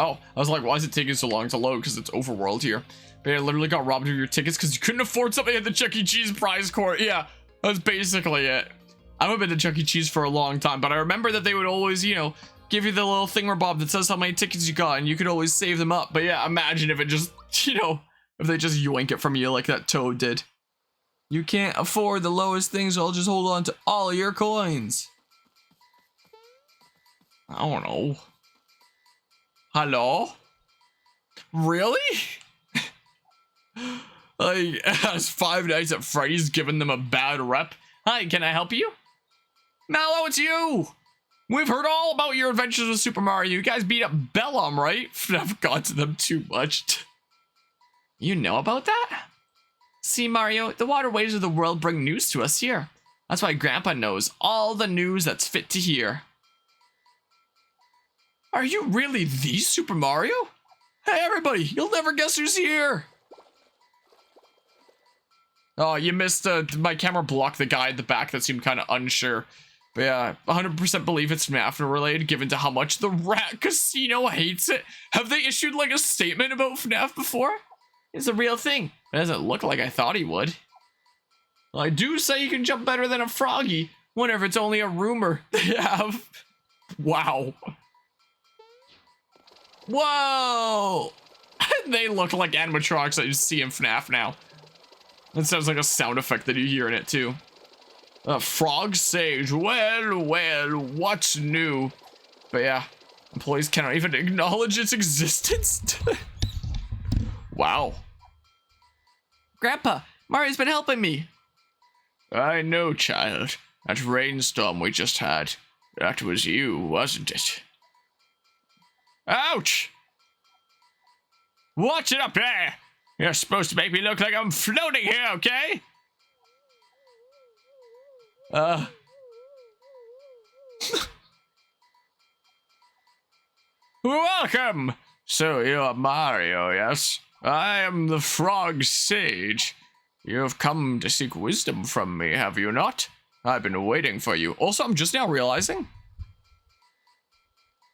Oh, I was like, why is it taking so long to load? Because it's overworld here. But I literally got robbed of your tickets because you couldn't afford something at the Chuck E. Cheese prize court. Yeah, that's basically it. I haven't been to Chuck E. Cheese for a long time, but I remember that they would always, you know, give you the little thingamabob that says how many tickets you got, and you could always save them up. But yeah, imagine if it just, you know, if they just yoink it from you like that toad did. You can't afford the lowest things, so I'll just hold on to all your coins. I don't know. Hello? Really? Like, has Five Nights at Freddy's given them a bad rep? Hi, can I help you? Mallow, it's you! We've heard all about your adventures with Super Mario. You guys beat up Bellum, right? I've got to them too much. You know about that? See, Mario, the waterways of the world bring news to us here. That's why Grandpa knows all the news that's fit to hear. Are you really the Super Mario? Hey, everybody, you'll never guess who's here. Oh, you missed, my camera blocked the guy at the back that seemed kind of unsure. But yeah, 100% believe it's FNAF related, given to how much the Rat Casino hates it. Have they issued, like, a statement about FNAF before? It's a real thing. It doesn't look like I thought he would. Well, I do say you can jump better than a froggy. Wonder if it's only a rumor they have. Wow. Whoa! They look like animatronics that you see in FNAF now. That sounds like a sound effect that you hear in it, too. Frog Sage, well, what's new? But yeah, employees cannot even acknowledge its existence. Wow. Grandpa, Mario's been helping me. I know, child. That rainstorm we just had, that was you, wasn't it? Ouch! Watch it up there! You're supposed to make me look like I'm floating here, okay? Welcome! So you're Mario, yes? I am the Frog Sage. You have come to seek wisdom from me, have you not? I've been waiting for you. Also, I'm just now realizing.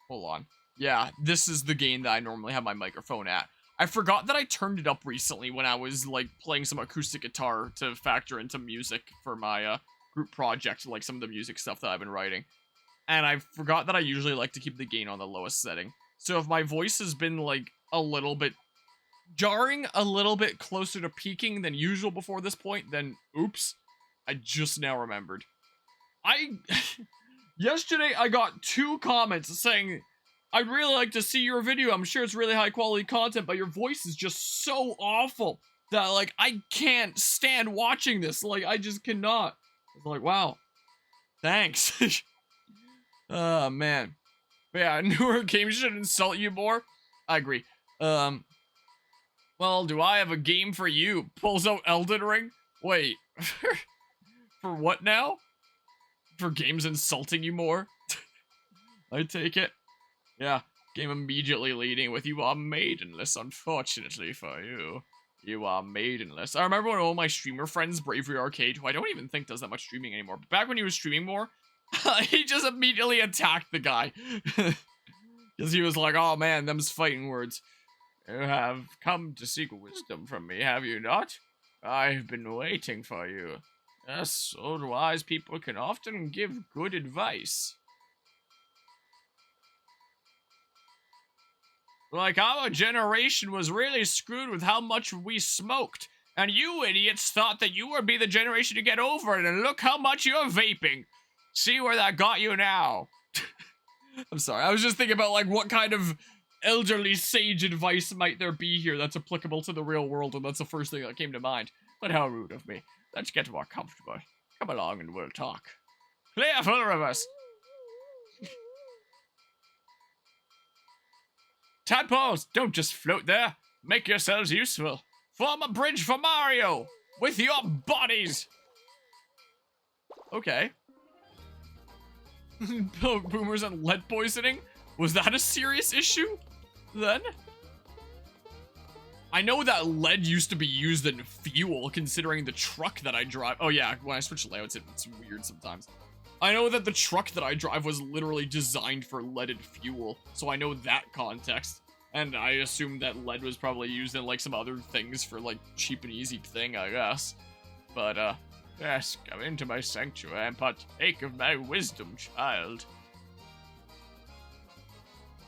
Hold on. Yeah, this is the game that I normally have my microphone at. I forgot that I turned it up recently when I was, like, playing some acoustic guitar to factor into music for my, group project, like some of the music stuff that I've been writing. And I forgot that I usually like to keep the gain on the lowest setting. So if my voice has been, like, a little bit jarring, a little bit closer to peaking than usual before this point, then oops. I just now remembered. Yesterday I got 2 comments saying, I'd really like to see your video. I'm sure it's really high quality content, but your voice is just so awful that, like, I can't stand watching this. Like, I just cannot. I was like, wow. Thanks. Oh, man. But yeah, newer games should insult you more. I agree. Well, do I have a game for you? Pulls out Elden Ring? Wait. For what now? For games insulting you more? I take it. Yeah, game immediately leading with you are maidenless, unfortunately for you. You are maidenless. I remember when all my streamer friends, Bravery Arcade, who I don't even think does that much streaming anymore, but back when he was streaming more, he just immediately attacked the guy. Because he was like, oh man, them's fighting words. You have come to seek wisdom from me, have you not? I've been waiting for you. Yes, old wise people can often give good advice. Like, our generation was really screwed with how much we smoked. And you idiots thought that you would be the generation to get over it, and look how much you're vaping. See where that got you now. I'm sorry, I was just thinking about, like, what kind of elderly sage advice might there be here that's applicable to the real world, and that's the first thing that came to mind. But how rude of me. Let's get more comfortable. Come along and we'll talk. Play a full of us. Tadpoles, don't just float there. Make yourselves useful. Form a bridge for Mario with your bodies. Okay. Boomers and lead poisoning? Was that a serious issue then? I know that lead used to be used in fuel, considering the truck that I drive. Oh yeah, when I switch layouts, it's weird sometimes. I know that the truck that I drive was literally designed for leaded fuel, so I know that context. And I assumed that lead was probably used in, like, some other things for, like, cheap and easy thing, I guess. But, yes, come into my sanctuary and partake of my wisdom, child.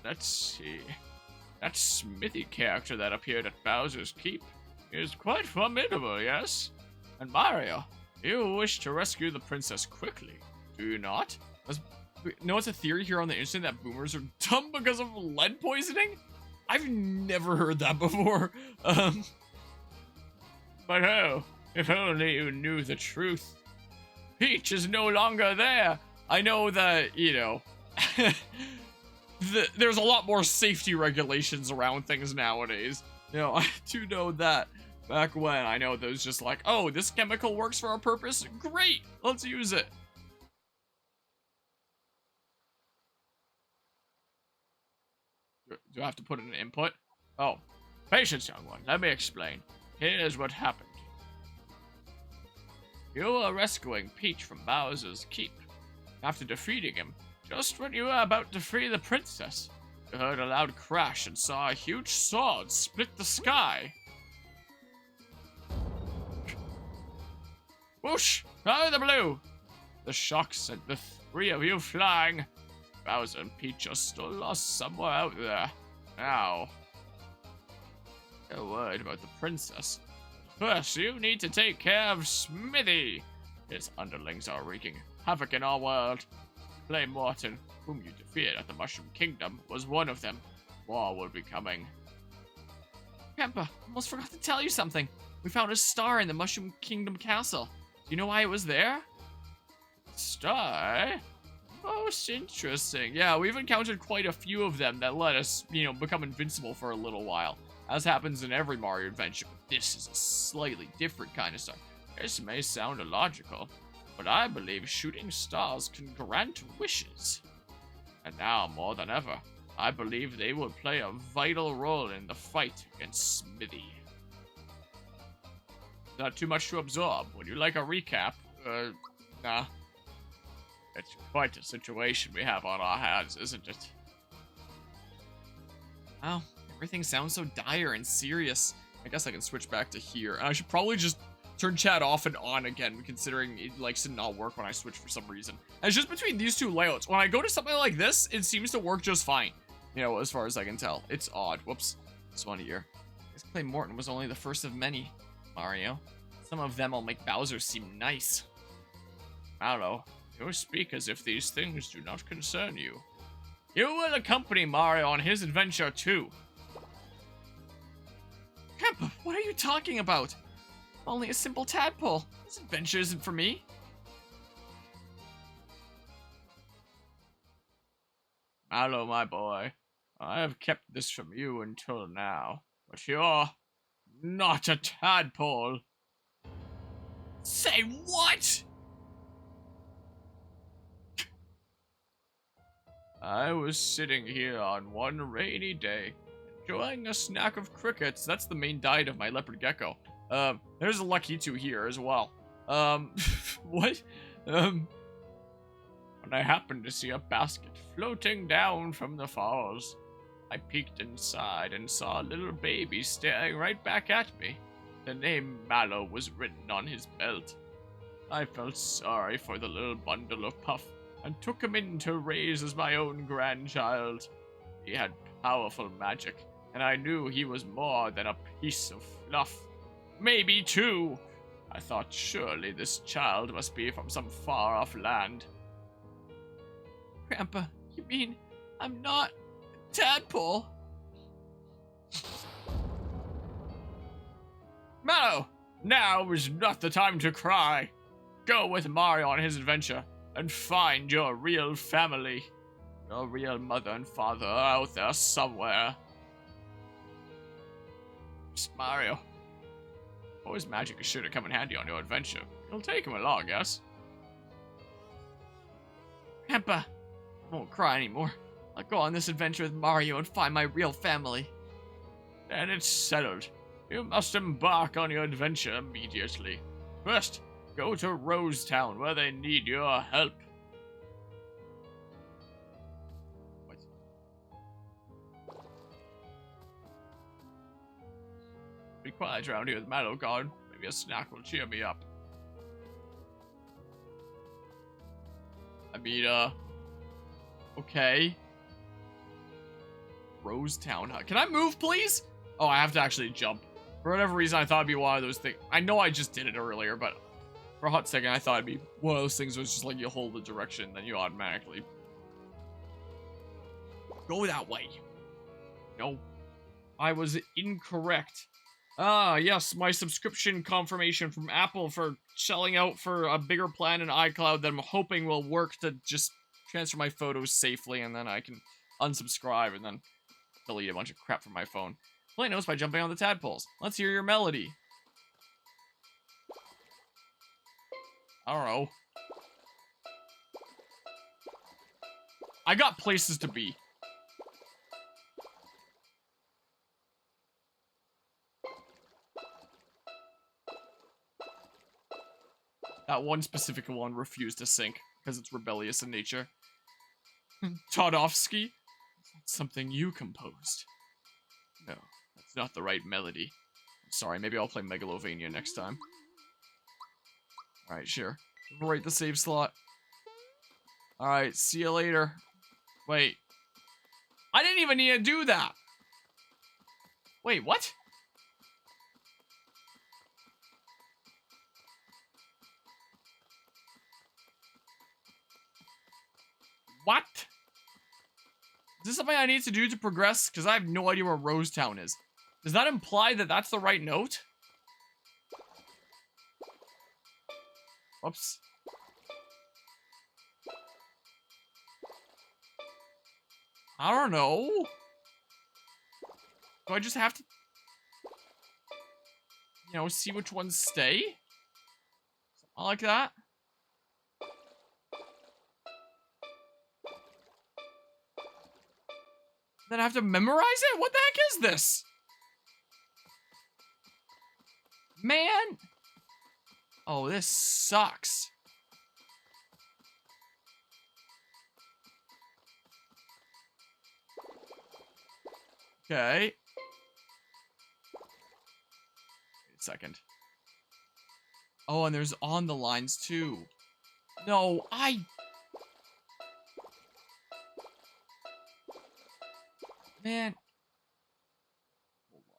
Let's see. That smithy character that appeared at Bowser's Keep is quite formidable, yes? And Mario, you wish to rescue the princess quickly, do you not? No, it's a theory here on the internet that boomers are dumb because of lead poisoning? I've never heard that before. But oh, if only you knew the truth. Peach is no longer there. I know that, you know, there's a lot more safety regulations around things nowadays. You know, I do know that. Back when, I know there was just like, oh, this chemical works for our purpose? Great! Let's use it. Do I have to put in an input? Oh. Patience, young one. Let me explain. Here's what happened. You were rescuing Peach from Bowser's Keep. After defeating him, just when you were about to free the princess, you heard a loud crash and saw a huge sword split the sky. Whoosh! Out of the blue! The shock sent the three of you flying. Bowser and Peach are still lost somewhere out there. Now, a word about the princess. First, you need to take care of Smithy. His underlings are wreaking havoc in our world. Flame Morton, whom you defeated at the Mushroom Kingdom, was one of them. More will be coming. Grandpa, almost forgot to tell you something. We found a star in the Mushroom Kingdom castle. Do you know why it was there? Star? Most interesting. Yeah, we've encountered quite a few of them that let us, you know, become invincible for a little while. As happens in every Mario adventure, but this is a slightly different kind of star. This may sound illogical, but I believe shooting stars can grant wishes. And now, more than ever, I believe they will play a vital role in the fight against Smithy. Not too much to absorb. Would you like a recap? Nah. It's quite a situation we have on our hands, isn't it? Wow, everything sounds so dire and serious. I guess I can switch back to here. And I should probably just turn chat off and on again, considering it likes to not work when I switch for some reason. And it's just between these two layouts. When I go to something like this, it seems to work just fine. You know, as far as I can tell. It's odd. Whoops. This one here. This Clay Morton was only the first of many, Mario. Some of them will make Bowser seem nice. Mallow, you speak as if these things do not concern you. You will accompany Mario on his adventure too. Grandpa, what are you talking about? I'm only a simple tadpole. This adventure isn't for me. Mallow, my boy, I have kept this from you until now, but you're not a tadpole. Say what? I was sitting here on one rainy day, enjoying a snack of crickets. That's the main diet of my leopard gecko. There's a Lakitu here as well. What? When I happened to see a basket floating down from the falls, I peeked inside and saw a little baby staring right back at me. The name Mallow was written on his belt. I felt sorry for the little bundle of puff and took him in to raise as my own grandchild. He had powerful magic, and I knew he was more than a piece of fluff. Maybe two. I thought surely this child must be from some far-off land. Grandpa, you mean I'm not a tadpole? Mallow, now is not the time to cry. Go with Mario on his adventure and find your real family. Your real mother and father are out there somewhere. Just Mario. Always magic is sure to come in handy on your adventure. You'll take him along, yes? Grandpa, I won't cry anymore. I'll go on this adventure with Mario and find my real family. Then it's settled. You must embark on your adventure immediately. First, go to Rose Town where they need your help. What? Pretty quiet around here with Mallow gone. Maybe a snack will cheer me up. I mean, okay. Rosetown Hut. Can I move, please? Oh, I have to actually jump. For whatever reason, I thought it'd be one of those things. I know I just did it earlier, but for a hot second, I thought it'd be one of those things where it's just like you hold the direction, then you automatically go that way. No, I was incorrect. Ah, yes, my subscription confirmation from Apple for shelling out for a bigger plan in iCloud that I'm hoping will work to just transfer my photos safely, and then I can unsubscribe and then delete a bunch of crap from my phone. Play notes by jumping on the tadpoles. Let's hear your melody. I don't know. I got places to be. That one specific one refused to sync because it's rebellious in nature. Todovsky? That's something you composed. No, that's not the right melody. I'm sorry, maybe I'll play Megalovania next time. Alright, sure. Overwrite the save slot. Alright, see you later. Wait. I didn't even need to do that! Wait, what? What? Is this something I need to do to progress? Because I have no idea where Rosetown is. Does that imply that that's the right note? Whoops. I don't know. Do I just have to, you know, see which ones stay? Something like that? Then I have to memorize it? What the heck is this? Man! Oh, this sucks. Okay. Wait a second. Oh, and there's on the lines too. No, Man.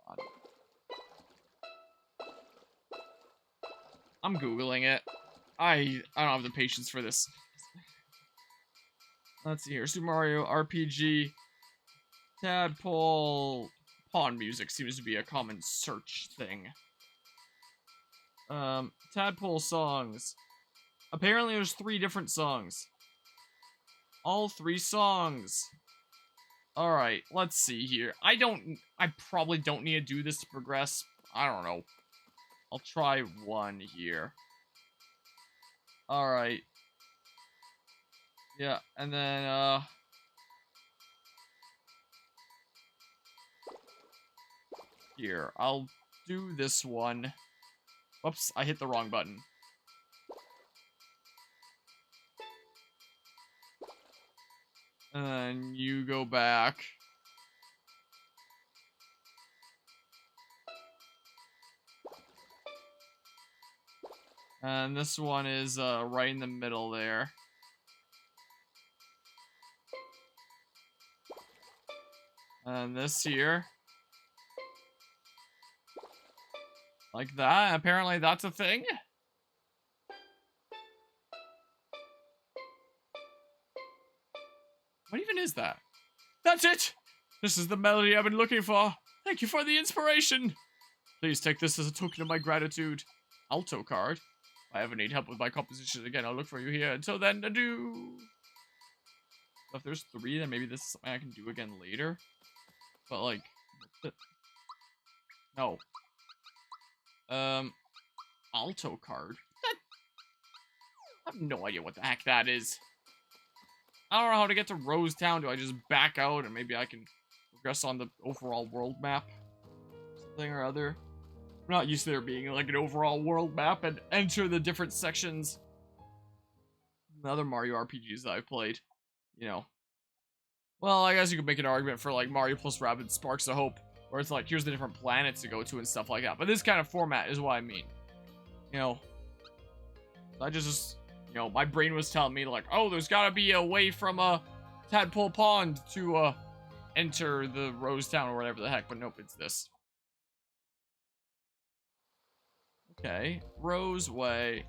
Hold on. I'm Googling it. I don't have the patience for this. Let's see here. Super Mario RPG. Tadpole. Pawn music seems to be a common search thing. Tadpole songs. Apparently there's 3 different songs. All 3 songs. Alright, let's see here. I probably don't need to do this to progress. I don't know. I'll try one here. Alright. Yeah, and then, here, I'll do this one. Whoops, I hit the wrong button. And then you go back. And this one is right in the middle there. And this here. Like that. Apparently that's a thing. What even is that? That's it! This is the melody I've been looking for. Thank you for the inspiration. Please take this as a token of my gratitude. Alto card. If I ever need help with my composition again, I'll look for you here. Until then, adieu. So if there's 3, then maybe this is something I can do again later. But like, no. Alto card. That, I have no idea what the heck that is. I don't know how to get to Rosetown. Do I just back out and maybe I can progress on the overall world map? Something or other. I'm not used to there being like an overall world map and enter the different sections. The other Mario RPGs that I've played, you know. Well, I guess you could make an argument for like Mario plus Rabbids Sparks of Hope. where it's like, here's the different planets to go to and stuff like that. But this kind of format is what I mean. You know, I just, you know, my brain was telling me like, oh, there's gotta be a way from Tadpole Pond to enter the Rose Town or whatever the heck, but nope, it's this. Okay, Rose Way.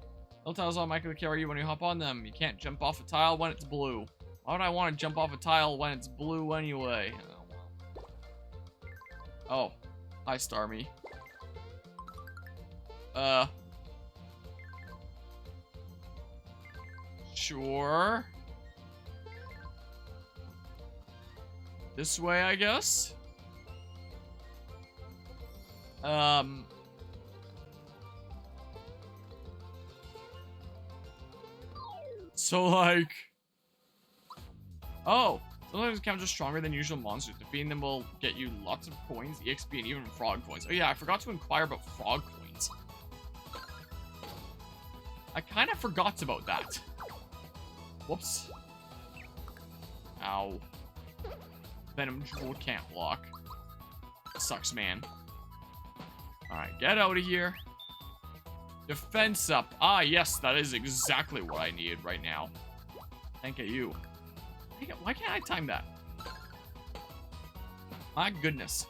No tiles automatically carry you when you hop on them. You can't jump off a tile when it's blue. Why would I want to jump off a tile when it's blue anyway? Oh, hi, Starmie. Sure. This way, I guess. So, like... Oh, sometimes encounters stronger than usual monsters. Defeating them will get you lots of coins, EXP, and even frog coins. Oh yeah, I forgot to inquire about frog coins. I kind of forgot about that. Whoops. Ow. Venom Jewel can't block. Sucks, man. Alright, get out of here. Defense up. Ah, yes, that is exactly what I needed right now. Thank you. Why can't I time that? My goodness.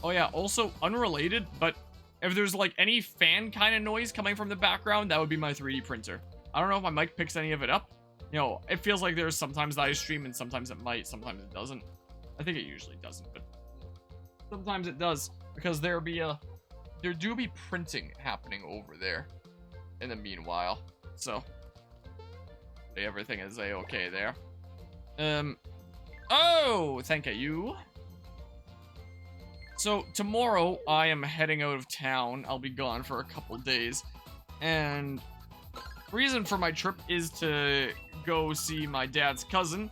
Oh yeah, also unrelated, but if there's like any fan kind of noise coming from the background, that would be my 3D printer. I don't know if my mic picks any of it up. You know, it feels like there's sometimes that I stream and sometimes it might, sometimes it doesn't. I think it usually doesn't, but sometimes it does because there do be printing happening over there in the meanwhile. So everything is a-okay there. Oh, thank you. So tomorrow I am heading out of town. I'll be gone for a couple days, and reason for my trip is to go see my dad's cousin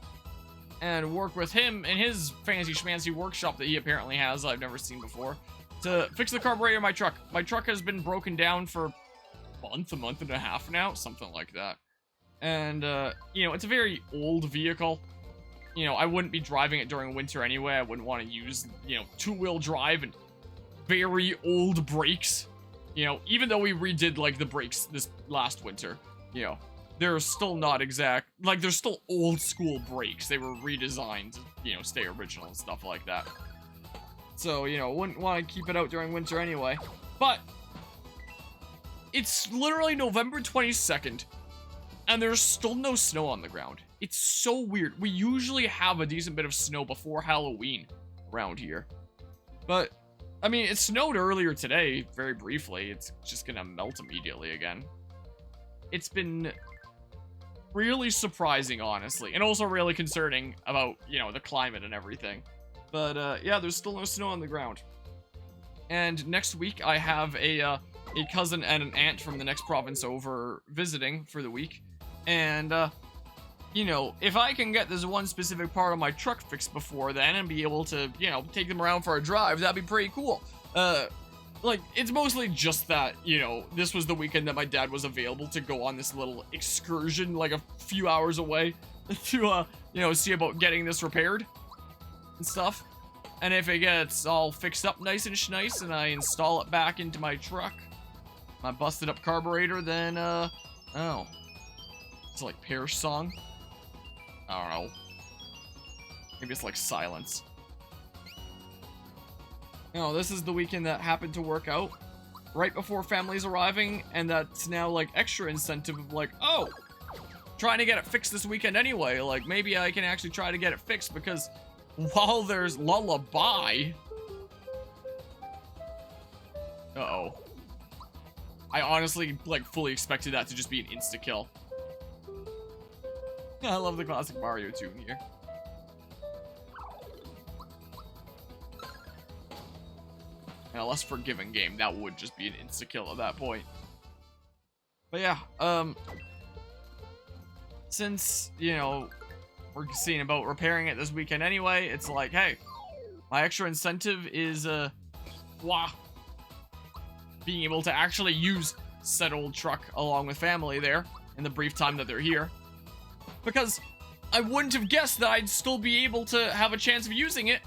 and work with him in his fancy schmancy workshop that he apparently has I've never seen before to fix the carburetor of my truck. My truck has been broken down for a month and a half now, something like that. And, you know, it's a very old vehicle. You know, I wouldn't be driving it during winter anyway. I wouldn't want to use, you know, two-wheel drive and very old brakes. You know, even though we redid, like, the brakes this last winter, you know, they're still not exact. Like, they're still old-school brakes. They were redesigned to, you know, stay original and stuff like that. So, you know, wouldn't want to keep it out during winter anyway. But it's literally November 22nd. And there's still no snow on the ground. It's so weird. We usually have a decent bit of snow before Halloween around here. But, I mean, it snowed earlier today, very briefly. It's just gonna melt immediately again. It's been really surprising, honestly. And also really concerning about, you know, the climate and everything. But, yeah, there's still no snow on the ground. And next week, I have a cousin and an aunt from the next province over visiting for the week. And, you know, if I can get this one specific part of my truck fixed before then and be able to, you know, take them around for a drive, that'd be pretty cool. Like, it's mostly just that, you know, this was the weekend that my dad was available to go on this little excursion, like a few hours away, to, you know, see about getting this repaired and stuff. And if it gets all fixed up nice and schnice and I install it back into my truck, my busted up carburetor, then, oh. It's like Pear's song. I don't know. Maybe it's like Silence. You know, this is the weekend that happened to work out right before family's arriving, and that's now like extra incentive of like, oh, trying to get it fixed this weekend anyway. Like, maybe I can actually try to get it fixed because while there's Lullaby. Uh-oh. I honestly, like, fully expected that to just be an insta-kill. I love the classic Mario tune here. In a less forgiving game, that would just be an insta-kill at that point. But yeah, since, you know, we're seeing about repairing it this weekend anyway, it's like, hey, my extra incentive is, being able to actually use said old truck along with family there in the brief time that they're here. Because I wouldn't have guessed that I'd still be able to have a chance of using it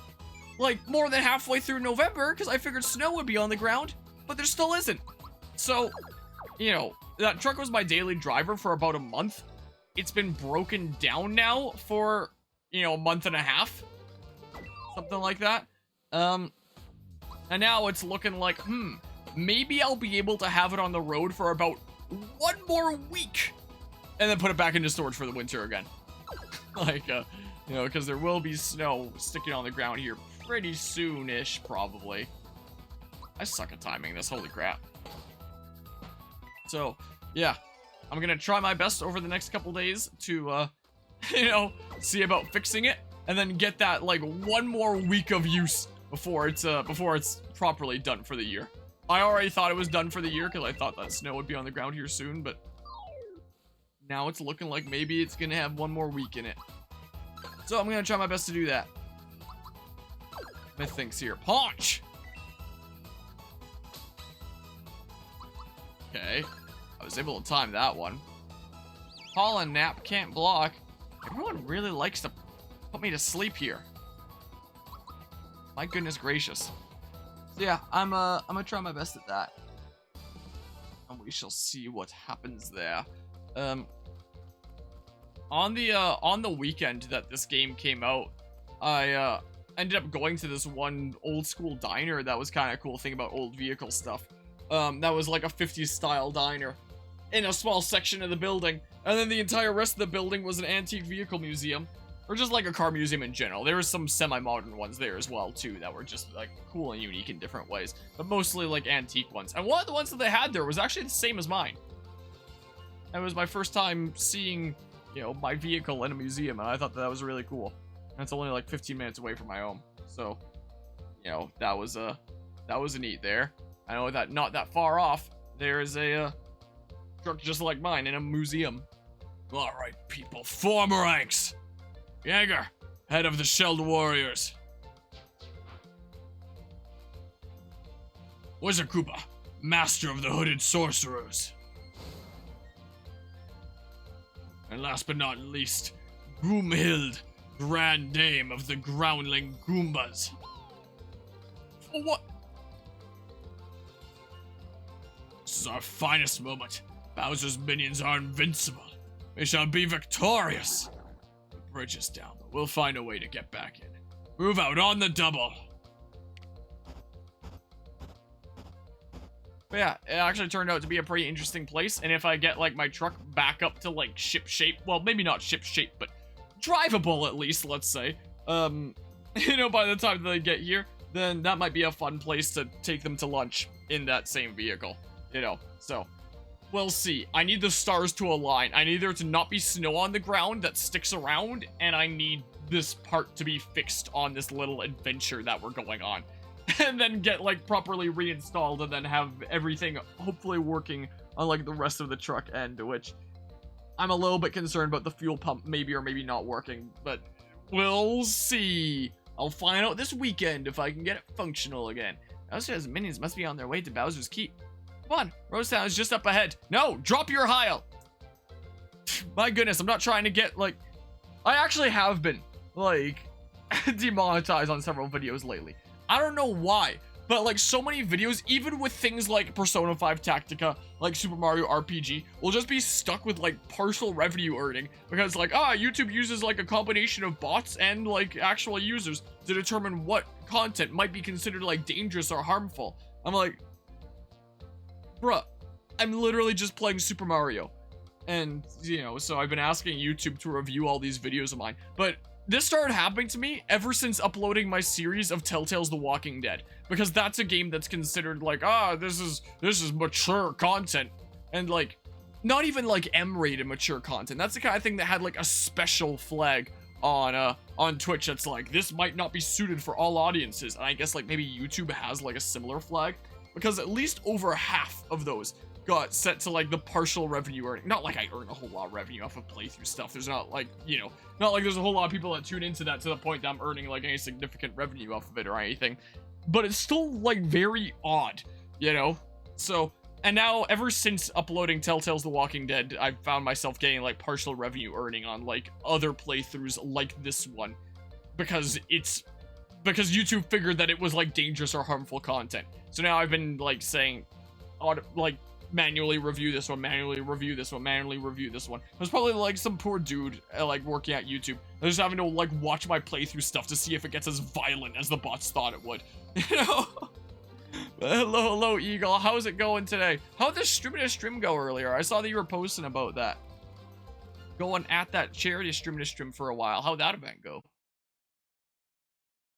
like more than halfway through November because I figured snow would be on the ground, but there still isn't. So, you know, that truck was my daily driver for about a month. It's been broken down now for, you know, a month and a half. Something like that. And now it's looking like, maybe I'll be able to have it on the road for about 1 more week. And then put it back into storage for the winter again. Like, you know, because there will be snow sticking on the ground here pretty soon-ish, probably. I suck at timing this, holy crap. So, yeah. I'm gonna try my best over the next couple days to, you know, see about fixing it. And then get that, like, 1 more week of use before it's properly done for the year. I already thought it was done for the year because I thought that snow would be on the ground here soon, but now it's looking like maybe it's gonna have 1 more week in it. So I'm gonna try my best to do that. Myth thinks here. Punch! Okay. I was able to time that one. Pollen nap can't block. Everyone really likes to put me to sleep here. My goodness gracious. So yeah, I'm gonna try my best at that. And we shall see what happens there. On the weekend that this game came out, I ended up going to this one old school diner that was kind of cool thing about old vehicle stuff. That was like a 50s style diner in a small section of the building, and then the entire rest of the building was an antique vehicle museum, or just like a car museum in general. There were some semi-modern ones there as well too that were just like cool and unique in different ways, but mostly like antique ones. And one of the ones that they had there was actually the same as mine. It was my first time seeing, you know, my vehicle in a museum, and I thought that was really cool. And it's only like 15 minutes away from my home, so you know, that was a neat there. I know that not that far off there is a truck just like mine in a museum. All right, people, form ranks. Jaeger, head of the Shelled Warriors. Wizard Koopa, master of the Hooded Sorcerers. And last but not least, Goomhild, Grand Dame of the Groundling Goombas. For what? This is our finest moment. Bowser's minions are invincible. We shall be victorious. The bridge is down, but we'll find a way to get back in. Move out on the double. But yeah, it actually turned out to be a pretty interesting place, and if I get, like, my truck back up to, like, ship shape, well, maybe not ship shape, but drivable at least, let's say, you know, by the time that they get here, then that might be a fun place to take them to lunch in that same vehicle, you know, so we'll see. I need the stars to align. I need there to not be snow on the ground that sticks around, and I need this part to be fixed on this little adventure that we're going on. And then get, like, properly reinstalled, and then have everything hopefully working on, like, the rest of the truck end, which I'm a little bit concerned about the fuel pump maybe or maybe not working, but we'll see. I'll find out this weekend if I can get it functional again. Bowser's minions must be on their way to Bowser's Keep. Come on, Rosetown is just up ahead. No, drop your Heil. My goodness, I'm not trying to get, like, I actually have been, like, demonetized on several videos lately. I don't know why, but like so many videos, even with things like Persona 5 Tactica, like Super Mario RPG, will just be stuck with like partial revenue earning because like, YouTube uses like a combination of bots and like actual users to determine what content might be considered like dangerous or harmful. I'm like, bruh, I'm literally just playing Super Mario. And, you know, so I've been asking YouTube to review all these videos of mine, but this started happening to me ever since uploading my series of Telltale's The Walking Dead, because that's a game that's considered like, this is mature content, and like, not even like M-rated mature content. That's the kind of thing that had like a special flag on Twitch that's like, this might not be suited for all audiences, and I guess like maybe YouTube has like a similar flag, because at least over half of those got set to like the partial revenue earning. Not like I earn a whole lot of revenue off of playthrough stuff. There's not like, you know, not like there's a whole lot of people that tune into that to the point that I'm earning like any significant revenue off of it or anything. But it's still like very odd, you know? So, and now ever since uploading Telltale's The Walking Dead, I've found myself getting like partial revenue earning on like other playthroughs like this one, because it's because YouTube figured that it was like dangerous or harmful content. So now I've been like saying, like manually review this one, manually review this one, manually review this one. There's probably like some poor dude like working at YouTube. I'm just having to like watch my playthrough stuff to see if it gets as violent as the bots thought it would. You know? Hello, Eagle. How's it going today? How did the stream go earlier? I saw that you were posting about that. Going at that charity stream for a while. How'd that event go?